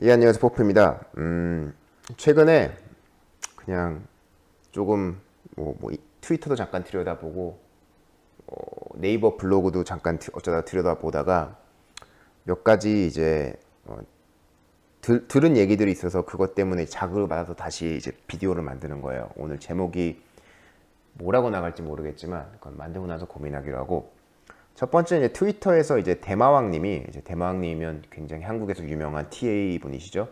예, 안녕하세요. 포프입니다. 최근에 그냥 조금 트위터도 잠깐 들여다보고 네이버 블로그도 잠깐 어쩌다 들여다보다가 몇 가지 이제 들은 얘기들이 있어서 그것 때문에 자극을 받아서 다시 이제 비디오를 만드는 거예요. 오늘 제목이 뭐라고 나갈지 모르겠지만 그건 만들고 나서 고민하기로 하고, 첫 번째 이제 트위터에서 이제 대마왕님이, 이제 대마왕님이면 굉장히 한국에서 유명한 TA 분이시죠.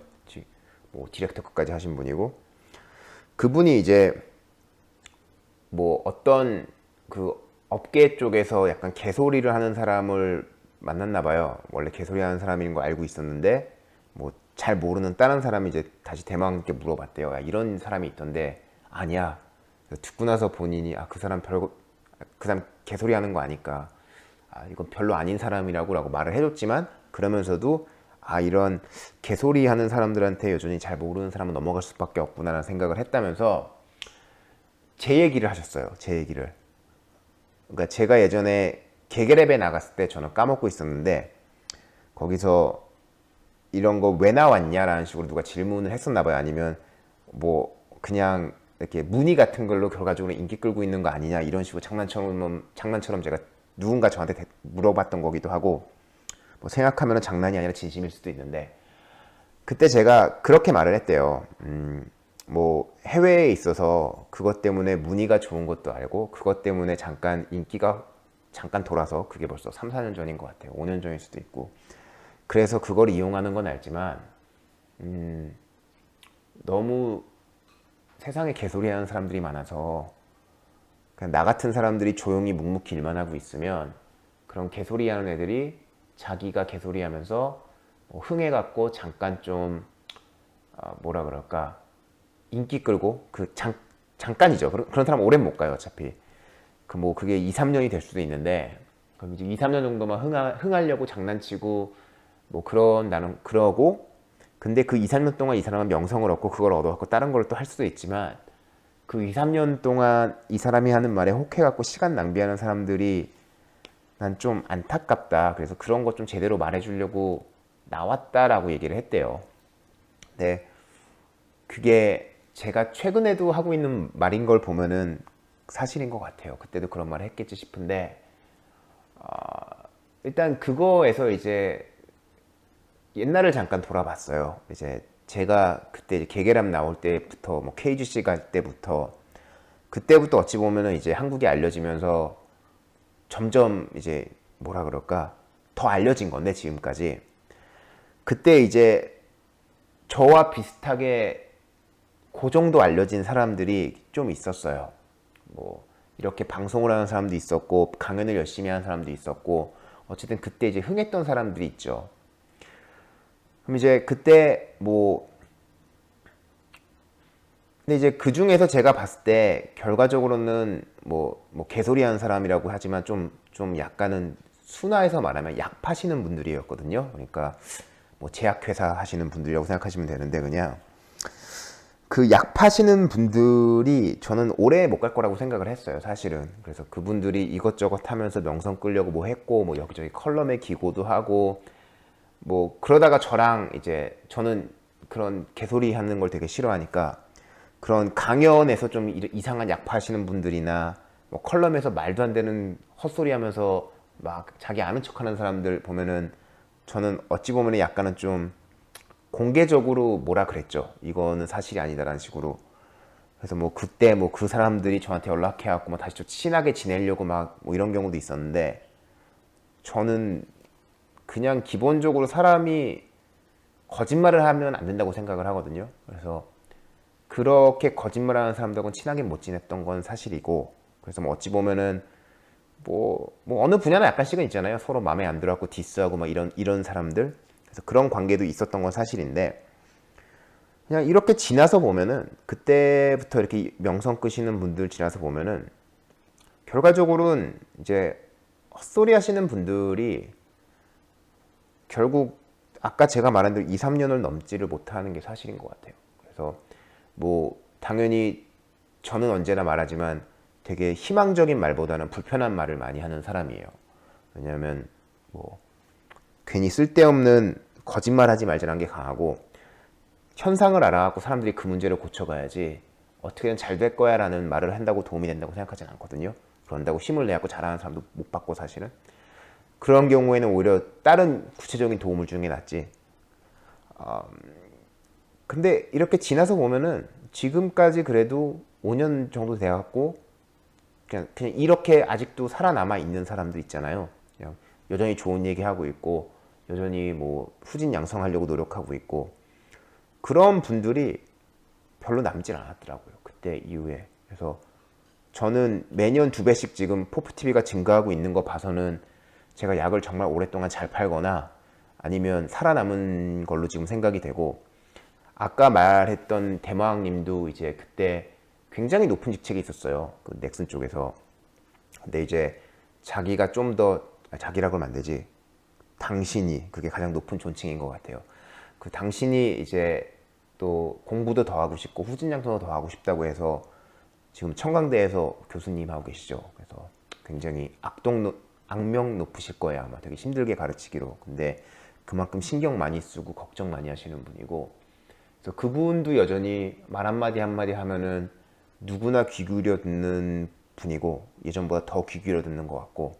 뭐 디렉터급까지 하신 분이고, 그분이 이제 뭐 어떤 그 업계 쪽에서 약간 개소리를 하는 사람을 만났나 봐요. 원래 개소리 하는 사람인 거 알고 있었는데 뭐 잘 모르는 다른 사람이 이제 다시 대마왕님께 물어봤대요. 야, 이런 사람이 있던데 아니야. 듣고 나서 본인이 그 사람 별거, 그 사람 개소리 하는 거 아니까 이건 별로 아닌 사람이라고 라고 말을 해줬지만, 그러면서도 이런 개소리 하는 사람들한테 여전히 잘 모르는 사람은 넘어갈 수밖에 없구나라는 생각을 했다면서 제 얘기를 하셨어요. 제 얘기를. 그러니까 제가 예전에 개개랩에 나갔을 때 저는 까먹고 있었는데, 거기서 이런 거 왜 나왔냐라는 식으로 누가 질문을 했었나 봐요. 아니면 뭐 그냥 이렇게 문의 같은 걸로 결과적으로 인기 끌고 있는 거 아니냐, 이런 식으로 장난처럼 제가 누군가 저한테 물어봤던 거기도 하고, 뭐 생각하면 장난이 아니라 진심일 수도 있는데, 그때 제가 그렇게 말을 했대요. 뭐 해외에 있어서 그것 때문에 문의가 좋은 것도 알고, 그것 때문에 잠깐 인기가 잠깐 돌아서, 그게 벌써 3, 4년 전인 것 같아요. 5년 전일 수도 있고. 그래서 그걸 이용하는 건 알지만 너무 세상에 개소리 하는 사람들이 많아서 그냥 나 같은 사람들이 조용히 묵묵히 일만 하고 있으면, 그런 개소리 하는 애들이 자기가 개소리 하면서 흥해갖고 잠깐 좀 뭐라 그럴까, 인기 끌고, 잠깐이죠. 그런 사람 오래 못 가요, 어차피. 뭐 그게 2, 3년이 될 수도 있는데, 그럼 이제 2, 3년 정도만 흥하려고 장난치고 뭐 나는 그러고, 근데 그 2, 3년 동안 이 사람은 명성을 얻고 그걸 얻어갖고 다른 걸 또 할 수도 있지만, 그 2, 3년 동안 이 사람이 하는 말에 혹해갖고 시간 낭비하는 사람들이 난 좀 안타깝다. 그래서 그런 거 좀 제대로 말해주려고 나왔다라고 얘기를 했대요. 근데 그게 제가 최근에도 하고 있는 말인 걸 보면은 사실인 것 같아요. 그때도 그런 말을 했겠지 싶은데, 일단 그거에서 이제 옛날을 잠깐 돌아봤어요. 이제 제가 그때 개개람 나올 때부터, 뭐 KGC 갈 때부터, 그때부터 어찌 보면은 이제 한국이 알려지면서 점점 이제 뭐라 그럴까, 더 알려진 건데 지금까지. 그때 이제 저와 비슷하게 그 정도 알려진 사람들이 좀 있었어요. 뭐 이렇게 방송을 하는 사람도 있었고, 강연을 열심히 하는 사람도 있었고, 어쨌든 그때 이제 흥했던 사람들이 있죠. 그럼 이제 그때 근데 이제 그 중에서 제가 봤을 때 결과적으로는 뭐 개소리 하는 사람이라고 하지만 좀 약간은 순화해서 말하면 약 파시는 분들이었거든요. 그러니까 뭐 제약회사 하시는 분들이라고 생각하시면 되는데, 그냥 그 약 파시는 분들이 저는 오래 못 갈 거라고 생각을 했어요, 사실은. 그래서 그분들이 이것저것 하면서 명성 끌려고 뭐 했고, 뭐 여기저기 컬럼에 기고도 하고, 뭐 그러다가 저랑 이제, 저는 그런 개소리 하는 걸 되게 싫어하니까 그런 강연에서 좀 이상한 약 파시는 분들이나 뭐 컬럼에서 말도 안 되는 헛소리 하면서 막 자기 아는 척하는 사람들 보면은, 저는 어찌 보면 약간은 좀 공개적으로 뭐라 그랬죠. 이거는 사실이 아니다라는 식으로. 그래서 뭐 그때 뭐 그 사람들이 저한테 연락해갖고 뭐 다시 좀 친하게 지내려고 막 뭐 이런 경우도 있었는데, 저는 그냥 기본적으로 사람이 거짓말을 하면 안 된다고 생각을 하거든요. 그래서 그렇게 거짓말하는 사람들하고는 친하게 못 지냈던 건 사실이고, 그래서 뭐 어찌 보면은 뭐 어느 분야나 약간씩은 있잖아요. 서로 마음에 안 들어갖고 디스하고 막 이런 사람들. 그래서 그런 관계도 있었던 건 사실인데, 그냥 이렇게 지나서 보면은, 그때부터 이렇게 명성 끄시는 분들 지나서 보면은 결과적으로는 이제 헛소리 하시는 분들이 결국 아까 제가 말한 대로 2, 3년을 넘지를 못하는 게 사실인 것 같아요. 그래서 뭐 당연히 저는 언제나 말하지만 되게 희망적인 말보다는 불편한 말을 많이 하는 사람이에요. 왜냐하면 뭐 괜히 쓸데없는 거짓말 하지 말자는 게 강하고, 현상을 알아갖고 사람들이 그 문제를 고쳐가야지 어떻게든 잘 될 거야 라는 말을 한다고 도움이 된다고 생각하진 않거든요. 그런다고 힘을 내갖고 잘하는 사람도 못 봤고 사실은 그런 경우에는 오히려 다른 구체적인 도움을 주는 게 낫지. 근데 이렇게 지나서 보면은 지금까지 그래도 5년 정도 돼갖고 그냥 이렇게 아직도 살아남아 있는 사람들 있잖아요. 그냥 여전히 좋은 얘기하고 있고 여전히 뭐 후진양성하려고 노력하고 있고 그런 분들이 별로 남질 않았더라고요. 그때 이후에. 그래서 저는 매년 2배씩 지금 포프TV가 증가하고 있는 거 봐서는 제가 약을 정말 오랫동안 잘 팔거나 아니면 살아남은 걸로 지금 생각이 되고 아까 말했던 대마왕님도 이제 그때 굉장히 높은 직책이 있었어요. 그 넥슨 쪽에서. 근데 이제 자기가 좀 더 자기라고 하면 안 되지. 당신이 그게 가장 높은 존칭인 것 같아요. 그 당신이 이제 또 공부도 더 하고 싶고 후진양성도 더 하고 싶다고 해서 지금 청강대에서 교수님 하고 계시죠. 그래서 굉장히 악명 높으실 거예요. 아마 되게 힘들게 가르치기로. 근데 그만큼 신경 많이 쓰고 걱정 많이 하시는 분이고 그래서 그분도 여전히 말 한마디 한마디 하면은 누구나 귀 기울여 듣는 분이고 예전보다 더 귀 기울여 듣는 것 같고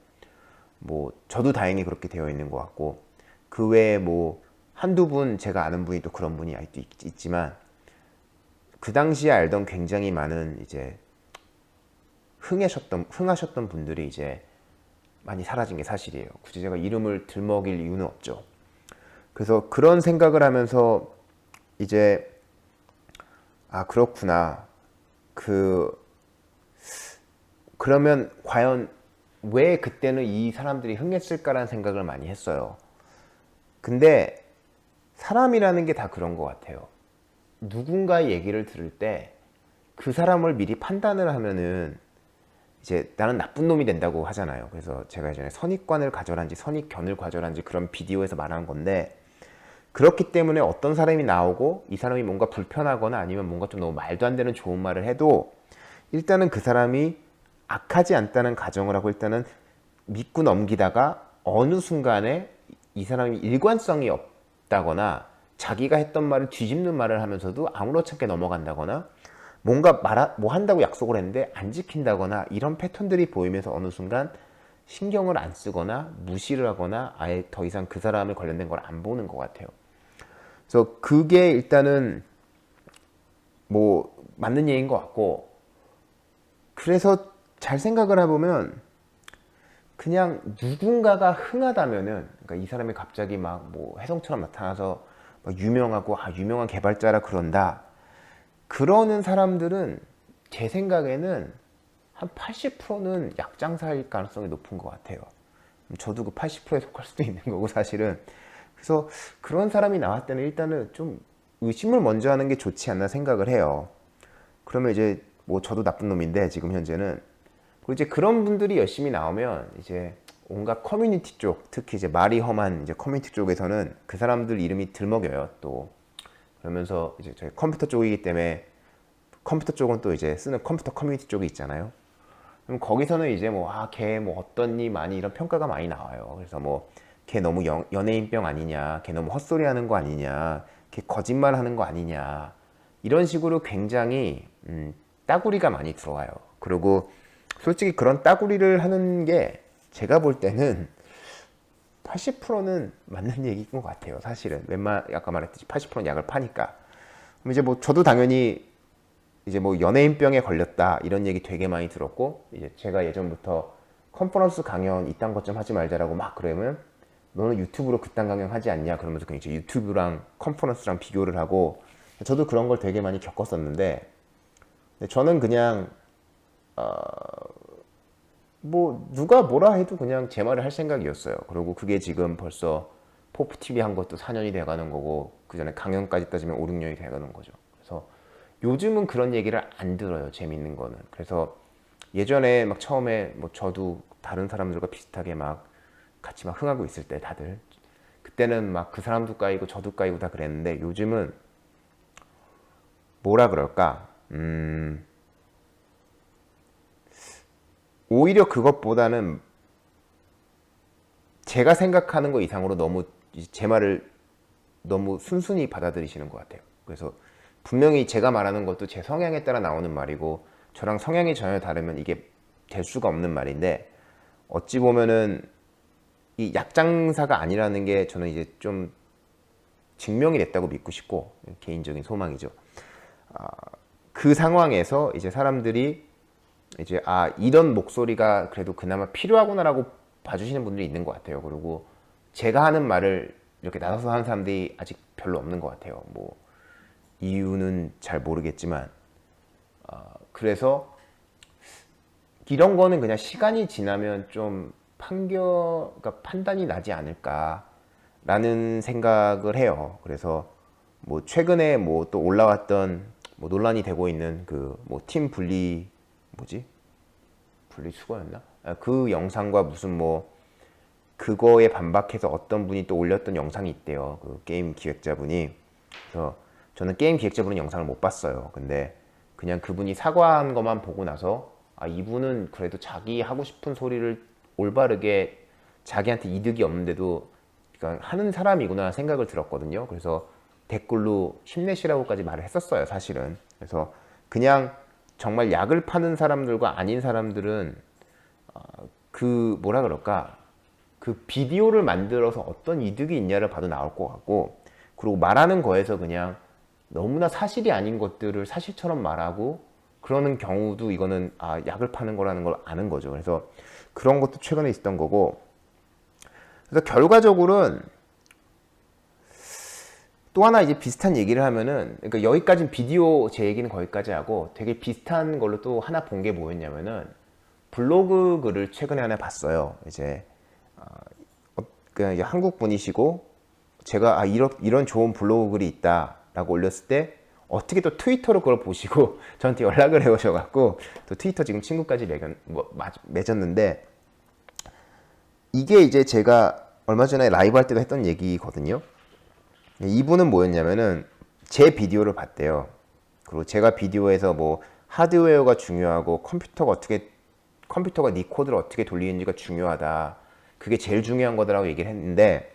뭐 저도 다행히 그렇게 되어 있는 것 같고 그 외에 뭐 한두 분 제가 아는 분이 또 그런 분이 있지만 그 당시에 알던 굉장히 많은 이제 흥하셨던 분들이 이제 많이 사라진 게 사실이에요. 굳이 제가 이름을 들먹일 이유는 없죠. 그래서 그런 생각을 하면서 이제 아 그렇구나. 그러면 과연 왜 그때는 이 사람들이 흥했을까라는 생각을 많이 했어요. 근데 사람이라는 게 다 그런 것 같아요. 누군가의 얘기를 들을 때 그 사람을 미리 판단을 하면은 이제 나는 나쁜 놈이 된다고 하잖아요. 그래서 제가 예전에 선입관을 가져란지 선입견을 가져란지 그런 비디오에서 말한 건데 그렇기 때문에 어떤 사람이 나오고 이 사람이 뭔가 불편하거나 아니면 뭔가 좀 너무 말도 안 되는 좋은 말을 해도 일단은 그 사람이 악하지 않다는 가정을 하고 일단은 믿고 넘기다가 어느 순간에 이 사람이 일관성이 없다거나 자기가 했던 말을 뒤집는 말을 하면서도 아무렇지 않게 넘어간다거나 뭔가 뭐 한다고 약속을 했는데 안 지킨다거나 이런 패턴들이 보이면서 어느 순간 신경을 안 쓰거나 무시를 하거나 아예 더 이상 그 사람에 관련된 걸 안 보는 것 같아요. 그래서 그게 일단은 뭐 맞는 얘기인 것 같고 그래서 잘 생각을 해보면 그냥 누군가가 흥하다면은 그러니까 이 사람이 갑자기 막 뭐 혜성처럼 나타나서 막 유명하고 유명한 개발자라 그런다 그러는 사람들은 제 생각에는 한 80%는 약장사일 가능성이 높은 것 같아요. 저도 그 80%에 속할 수도 있는 거고 사실은. 그래서 그런 사람이 나왔을 때는 일단은 좀 의심을 먼저 하는 게 좋지 않나 생각을 해요. 그러면 이제 뭐 저도 나쁜 놈인데 지금 현재는 그리고 이제 그런 분들이 열심히 나오면 이제 온갖 커뮤니티 쪽 특히 이제 말이 험한 이제 커뮤니티 쪽에서는 그 사람들 이름이 들먹여요 또. 그러면서 이제 저희 컴퓨터 쪽이기 때문에 컴퓨터 쪽은 또 이제 쓰는 컴퓨터 커뮤니티 쪽이 있잖아요. 그럼 거기서는 이제 뭐 걔 뭐 어떻니 많이 이런 평가가 많이 나와요. 그래서 뭐 걔 너무 연예인병 아니냐, 걔 너무 헛소리 하는 거 아니냐, 걔 거짓말 하는 거 아니냐 이런 식으로 굉장히 따구리가 많이 들어와요. 그리고 솔직히 그런 따구리를 하는 게 제가 볼 때는 80%는 맞는 얘기인 것 같아요. 사실은 아까 말했듯이 80%는 약을 파니까. 그럼 이제 뭐 저도 당연히 이제 뭐 연예인병에 걸렸다 이런 얘기 되게 많이 들었고 이제 제가 예전부터 컨퍼런스 강연 이딴 것 좀 하지 말자라고 막 그러면 너는 유튜브로 그딴 강연 하지 않냐 그러면서 그냥 이제 유튜브랑 컨퍼런스랑 비교를 하고 저도 그런 걸 되게 많이 겪었었는데 저는 그냥 뭐 누가 뭐라 해도 그냥 제 말을 할 생각이었어요. 그리고 그게 지금 벌써 포프TV 한 것도 4년이 돼가는 거고 그 전에 강연까지 따지면 5, 6년이 돼가는 거죠. 그래서 요즘은 그런 얘기를 안 들어요. 재밌는 거는. 그래서 예전에 막 처음에 뭐 저도 다른 사람들과 비슷하게 막 같이 막 흥하고 있을 때 다들 그때는 막 그 사람도 까이고 저도 까이고 다 그랬는데 요즘은 뭐라 그럴까 오히려 그것보다는 제가 생각하는 거 이상으로 너무 제 말을 너무 순순히 받아들이시는 것 같아요. 그래서 분명히 제가 말하는 것도 제 성향에 따라 나오는 말이고 저랑 성향이 전혀 다르면 이게 될 수가 없는 말인데, 어찌 보면은 이 약장사가 아니라는 게 저는 이제 좀 증명이 됐다고 믿고 싶고, 개인적인 소망이죠. 그 상황에서 이제 사람들이 이제 이런 목소리가 그래도 그나마 필요하구나라고 봐주시는 분들이 있는 것 같아요. 그리고 제가 하는 말을 이렇게 나서서 하는 사람들이 아직 별로 없는 것 같아요. 뭐 이유는 잘 모르겠지만, 그래서 이런 거는 그냥 시간이 지나면 좀 그러니까 판단이 나지 않을까라는 생각을 해요. 그래서 뭐 최근에 뭐 또 올라왔던 뭐 논란이 되고 있는 그 뭐 팀 분리수거였나? 그 영상과 무슨 뭐 그거에 반박해서 어떤 분이 또 올렸던 영상이 있대요. 그 게임 기획자분이. 그래서 저는 게임 기획자분은 영상을 못 봤어요. 근데 그냥 그분이 사과한 것만 보고 나서 이분은 그래도 자기 하고 싶은 소리를 올바르게 자기한테 이득이 없는데도 그러니까 하는 사람이구나 생각을 들었거든요. 그래서 댓글로 힘내시라고까지 말을 했었어요, 사실은. 그래서 그냥 정말 약을 파는 사람들과 아닌 사람들은 그 뭐라 그럴까, 그 비디오를 만들어서 어떤 이득이 있냐를 봐도 나올 것 같고, 그리고 말하는 거에서 그냥 너무나 사실이 아닌 것들을 사실처럼 말하고 그러는 경우도 이거는 약을 파는 거라는 걸 아는 거죠. 그래서 그런 것도 최근에 있었던 거고, 그래서 결과적으로는 또 하나 이제 비슷한 얘기를 하면은, 그러니까 여기까지는 비디오 제 얘기는 거기까지 하고, 되게 비슷한 걸로 또 하나 본 게 뭐였냐면은 블로그 글을 최근에 하나 봤어요. 이제 그냥 한국 분이시고 제가 이런 좋은 블로그 글이 있다라고 올렸을 때 어떻게 또 트위터로 그걸 보시고 저한테 연락을 해오셔갖고 또 트위터 지금 친구까지 맺었는데, 이게 이제 제가 얼마 전에 라이브 할 때도 했던 얘기거든요. 이분은 뭐였냐면은 제 비디오를 봤대요. 그리고 제가 비디오에서 뭐 하드웨어가 중요하고 컴퓨터가 네 코드를 어떻게 돌리는지가 중요하다, 그게 제일 중요한 거다라고 얘기를 했는데,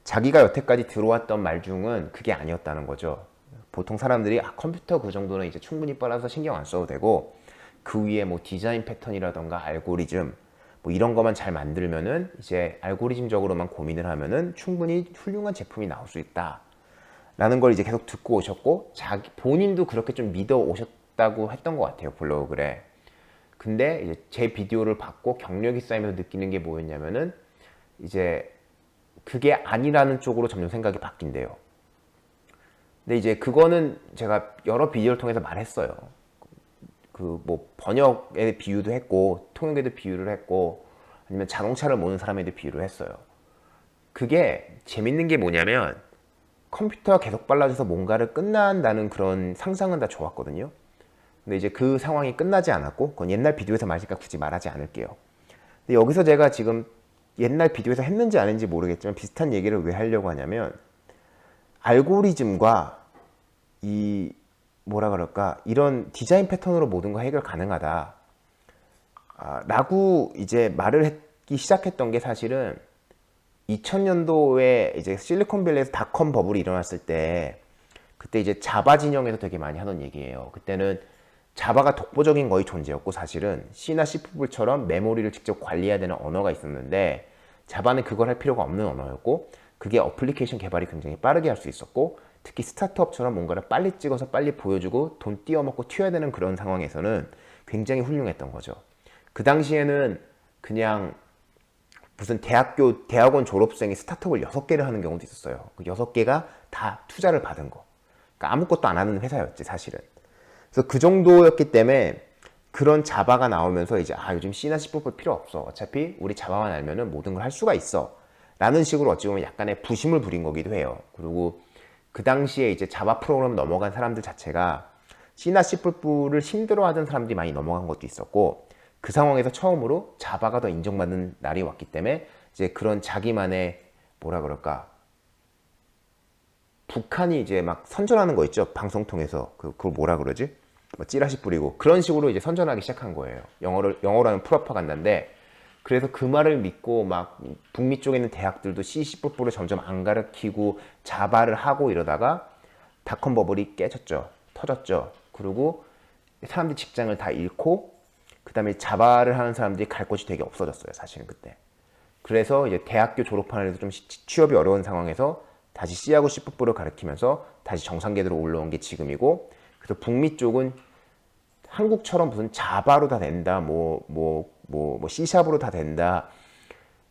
자기가 여태까지 들어왔던 말 중은 그게 아니었다는 거죠. 보통 사람들이 컴퓨터 그 정도는 이제 충분히 빨라서 신경 안 써도 되고, 그 위에 뭐 디자인 패턴이라던가 알고리즘 뭐 이런 것만 잘 만들면은, 이제 알고리즘적으로만 고민을 하면은 충분히 훌륭한 제품이 나올 수 있다 라는 걸 이제 계속 듣고 오셨고, 본인도 그렇게 좀 믿어 오셨다고 했던 것 같아요, 블로그에. 근데 이제 제 비디오를 받고 경력이 쌓이면서 느끼는 게 뭐였냐면은, 이제 그게 아니라는 쪽으로 점점 생각이 바뀐대요. 근데 이제 그거는 제가 여러 비디오를 통해서 말했어요. 그 뭐 번역에 비유도 했고, 통역에도 비유를 했고, 아니면 자동차를 모는 사람에도 비유를 했어요. 그게 재밌는 게 뭐냐면, 컴퓨터가 계속 빨라져서 뭔가를 끝난다는 그런 상상은 다 좋았거든요. 근데 이제 그 상황이 끝나지 않았고, 그건 옛날 비디오에서 말하니까 굳이 말하지 않을게요. 근데 여기서 제가 지금 옛날 비디오에서 했는지 안 했는지 모르겠지만 비슷한 얘기를 왜 하려고 하냐면, 알고리즘과 이 뭐라 그럴까, 이런 디자인 패턴으로 모든 거 해결 가능하다 라고 이제 말을 했기 시작했던 게, 사실은 2000년도에 이제 실리콘밸리에서 닷컴 버블이 일어났을 때, 그때 이제 자바 진영에서 되게 많이 하던 얘기예요. 그때는 자바가 독보적인 거의 존재였고, 사실은 C나 C++처럼 메모리를 직접 관리해야 되는 언어가 있었는데, 자바는 그걸 할 필요가 없는 언어였고, 그게 어플리케이션 개발이 굉장히 빠르게 할 수 있었고, 특히 스타트업처럼 뭔가를 빨리 찍어서 빨리 보여주고 돈 띄어먹고 튀어야 되는 그런 상황에서는 굉장히 훌륭했던 거죠. 그 당시에는 그냥 무슨 대학원 졸업생이 스타트업을 6개를 하는 경우도 있었어요. 그 6개가 다 투자를 받은 거. 그러니까 아무것도 안 하는 회사였지, 사실은. 그래서 그 정도였기 때문에 그런 자바가 나오면서 이제 요즘 C나 C++ 필요 없어, 어차피 우리 자바만 알면은 모든 걸 할 수가 있어 라는 식으로 어찌 보면 약간의 부심을 부린 거기도 해요. 그리고 그 당시에 이제 자바 프로그램 넘어간 사람들 자체가 C나 C++를 힘들어하던 사람들이 많이 넘어간 것도 있었고, 그 상황에서 처음으로 자바가 더 인정받는 날이 왔기 때문에 이제 그런 자기만의 뭐라 그럴까, 북한이 이제 막 선전하는 거 있죠, 방송 통해서. 그걸 뭐라 그러지? 뭐 찌라시 뿌리고 그런 식으로 이제 선전하기 시작한 거예요. 영어로 하는 프로파간다인데, 그래서 그 말을 믿고 막 북미 쪽에 있는 대학들도 C++를 점점 안 가르치고 자바를 하고 이러다가 닷컴 버블이 깨졌죠. 터졌죠. 그리고 사람들이 직장을 다 잃고 그 다음에 자바를 하는 사람들이 갈 곳이 되게 없어졌어요. 사실은 그때. 그래서 이제 대학교 졸업하는 애도 좀 취업이 어려운 상황에서 다시 C하고 C++를 가르치면서 다시 정상궤도로 올라온 게 지금이고, 그래서 북미 쪽은 한국처럼 무슨 자바로 다 된다, C샵으로 다 된다,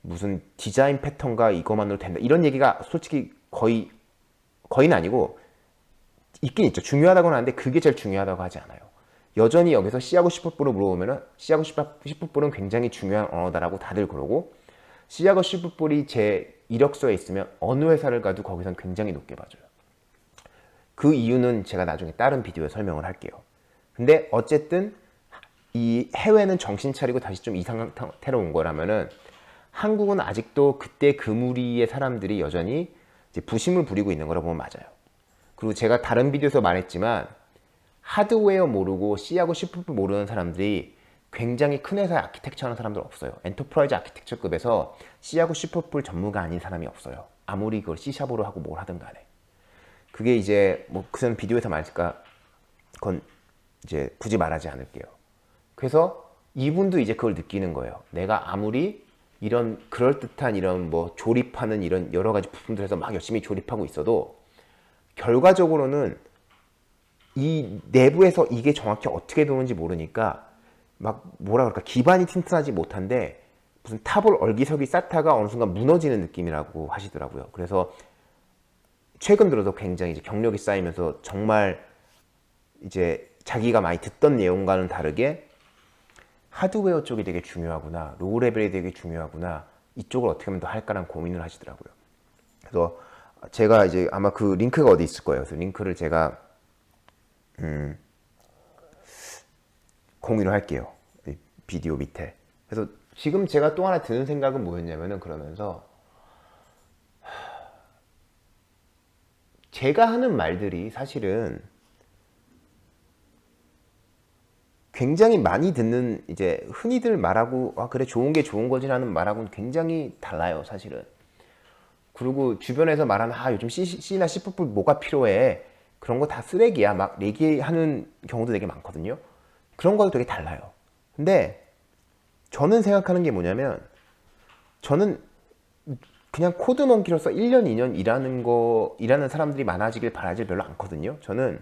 무슨 디자인 패턴과 이것만으로 된다, 이런 얘기가 솔직히 거의는 아니고 있긴 있죠. 중요하다고는 하는데 그게 제일 중요하다고 하지 않아요. 여전히 여기서 C하고 C++를 물어보면은 C하고 C++은 굉장히 중요한 언어다라고 다들 그러고, C하고 C++이 제 이력서에 있으면 어느 회사를 가도 거기선 굉장히 높게 봐줘요. 그 이유는 제가 나중에 다른 비디오에 설명을 할게요. 근데 어쨌든 이 해외는 정신 차리고 다시 좀 이상 상태로 온 거라면은 한국은 아직도 그때 그 무리의 사람들이 여전히 이제 부심을 부리고 있는 거라 보면 맞아요. 그리고 제가 다른 비디오에서 말했지만 하드웨어 모르고 C하고 C++ 모르는 사람들이 굉장히 큰 회사의 아키텍처 하는 사람들 없어요. 엔터프라이즈 아키텍처급에서 C하고 C++ 전무가 아닌 사람이 없어요. 아무리 그걸 C샵으로 하고 뭘 하든 간에. 그게 이제 뭐 그전 비디오에서 말했을까, 그건 이제 굳이 말하지 않을게요. 그래서 이분도 이제 그걸 느끼는 거예요. 내가 아무리 이런 그럴듯한 이런 뭐 조립하는 이런 여러 가지 부품들에서 막 열심히 조립하고 있어도 결과적으로는 이 내부에서 이게 정확히 어떻게 도는지 모르니까 막 뭐라 그럴까, 기반이 튼튼하지 못한데 무슨 탑을 얼기설기 쌓다가 어느 순간 무너지는 느낌이라고 하시더라고요. 그래서 최근 들어서 굉장히 이제 경력이 쌓이면서 정말 이제 자기가 많이 듣던 내용과는 다르게 하드웨어 쪽이 되게 중요하구나, 로우 레벨이 되게 중요하구나, 이쪽을 어떻게 하면 더 할까라는 고민을 하시더라고요. 그래서 제가 이제 아마 그 링크가 어디 있을 거예요. 그래서 링크를 제가 공유를 할게요. 비디오 밑에. 그래서 지금 제가 또 하나 드는 생각은 뭐였냐면은, 그러면서 제가 하는 말들이 사실은 굉장히 많이 듣는, 이제 흔히들 말하고 아 그래 좋은 게 좋은 거지라는 말하고는 굉장히 달라요 사실은. 그리고 주변에서 말하는 요즘 C나 C++ 뭐가 필요해, 그런 거 다 쓰레기야 막 얘기하는 경우도 되게 많거든요. 그런 것도 되게 달라요. 근데 저는 생각하는 게 뭐냐면, 저는 그냥 코드먼키로서 1년, 2년 일하는 사람들이 많아지길 바라지 별로 않거든요. 저는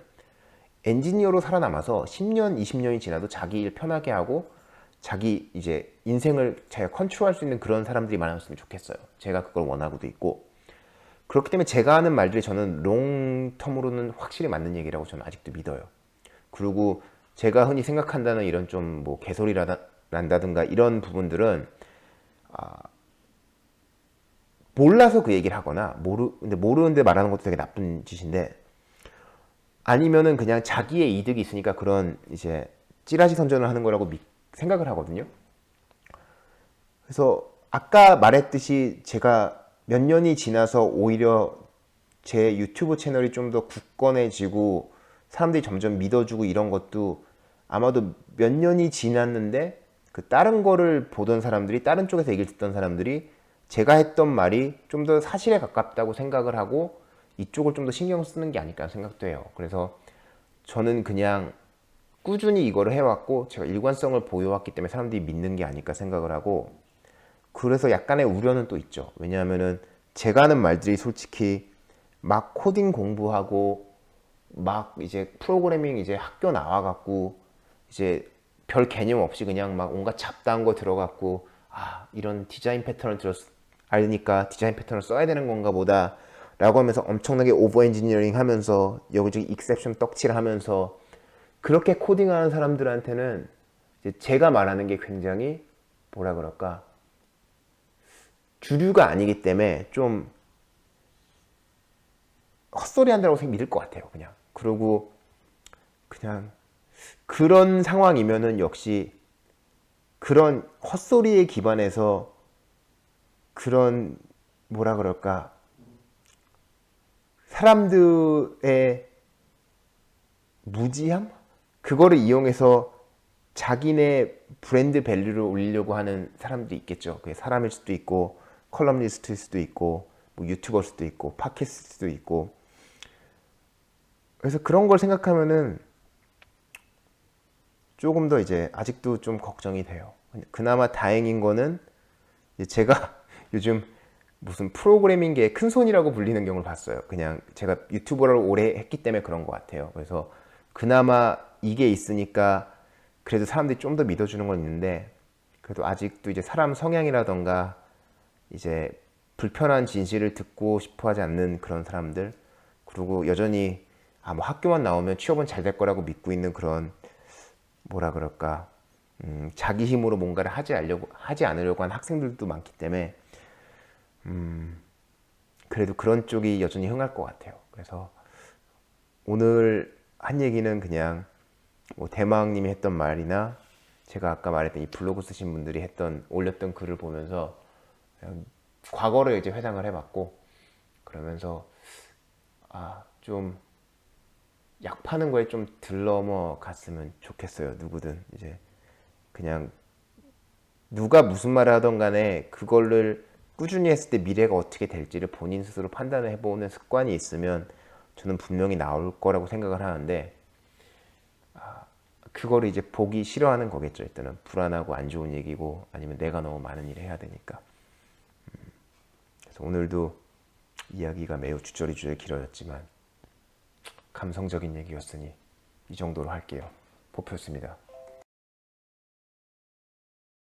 엔지니어로 살아남아서 10년, 20년이 지나도 자기 일 편하게 하고 자기 이제 인생을 자기가 컨트롤할 수 있는 그런 사람들이 많았으면 좋겠어요. 제가 그걸 원하고도 있고. 그렇기 때문에 제가 하는 말들이 저는 롱텀으로는 확실히 맞는 얘기라고 저는 아직도 믿어요. 그리고 제가 흔히 생각한다는 이런 좀 뭐 개소리란다든가 이런 부분들은 몰라서 그 얘기를 하거나 근데 모르는데 말하는 것도 되게 나쁜 짓인데, 아니면은 그냥 자기의 이득이 있으니까 그런 이제 찌라시 선전을 하는 거라고 생각을 하거든요. 그래서 아까 말했듯이 제가 몇 년이 지나서 오히려 제 유튜브 채널이 좀 더 굳건해지고 사람들이 점점 믿어주고 이런 것도 아마도 몇 년이 지났는데 그 다른 거를 보던 사람들이, 다른 쪽에서 얘기를 듣던 사람들이 제가 했던 말이 좀 더 사실에 가깝다고 생각을 하고 이쪽을 좀 더 신경 쓰는 게 아닐까 생각도 해요. 그래서 저는 그냥 꾸준히 이거를 해왔고 제가 일관성을 보여왔기 때문에 사람들이 믿는 게 아닐까 생각을 하고, 그래서 약간의 우려는 또 있죠. 왜냐하면은 제가 하는 말들이 솔직히 막 코딩 공부하고 막 이제 프로그래밍 이제 학교 나와갖고 이제 별 개념 없이 그냥 막 온갖 잡다한 거 들어갖고 이런 디자인 패턴을 알니까 디자인 패턴을 써야 되는 건가 보다 라고 하면서 엄청나게 오버 엔지니어링 하면서 여기저기 익셉션 떡칠 하면서 그렇게 코딩하는 사람들한테는 이제 제가 말하는 게 굉장히 뭐라 그럴까, 주류가 아니기 때문에 좀 헛소리 한다고 믿을 것 같아요 그냥. 그리고 그냥 그런 상황이면은 역시 그런 헛소리에 기반해서 그런 뭐라 그럴까, 사람들의 무지함? 그거를 이용해서 자기네 브랜드 밸류를 올리려고 하는 사람들이 있겠죠. 그게 사람일 수도 있고 컬럼니스트일 수도 있고 뭐 유튜버일 수도 있고 팟캐스트일 수도 있고. 그래서 그런 걸 생각하면은 조금 더 이제 아직도 좀 걱정이 돼요. 그나마 다행인 거는 이제 제가 요즘 무슨 프로그래밍계의 큰 손이라고 불리는 경우를 봤어요. 그냥 제가 유튜버를 오래 했기 때문에 그런 것 같아요. 그래서 그나마 이게 있으니까 그래도 사람들이 좀 더 믿어주는 건 있는데, 그래도 아직도 이제 사람 성향이라던가 이제 불편한 진실을 듣고 싶어 하지 않는 그런 사람들, 그리고 여전히 뭐 학교만 나오면 취업은 잘 될 거라고 믿고 있는 그런, 뭐라 그럴까, 자기 힘으로 뭔가를 하지 않으려고 하는 학생들도 많기 때문에 그래도 그런 쪽이 여전히 흥할 것 같아요. 그래서 오늘 한 얘기는 그냥 뭐 대마왕님이 했던 말이나 제가 아까 말했던 이 블로그 쓰신 분들이 올렸던 글을 보면서 그냥 과거를 이제 회상을 해봤고, 그러면서 좀 약 파는 거에 좀 들 넘어갔으면 좋겠어요. 누구든 이제 그냥 누가 무슨 말을 하던 간에 그거를 꾸준히 했을 때 미래가 어떻게 될지를 본인 스스로 판단을 해보는 습관이 있으면 저는 분명히 나올 거라고 생각을 하는데, 그거를 이제 보기 싫어하는 거겠죠. 일단은 불안하고 안 좋은 얘기고, 아니면 내가 너무 많은 일을 해야 되니까. 그래서 오늘도 이야기가 매우 주저리주저리 길어졌지만 감성적인 얘기였으니 이 정도로 할게요. 포표였습니다.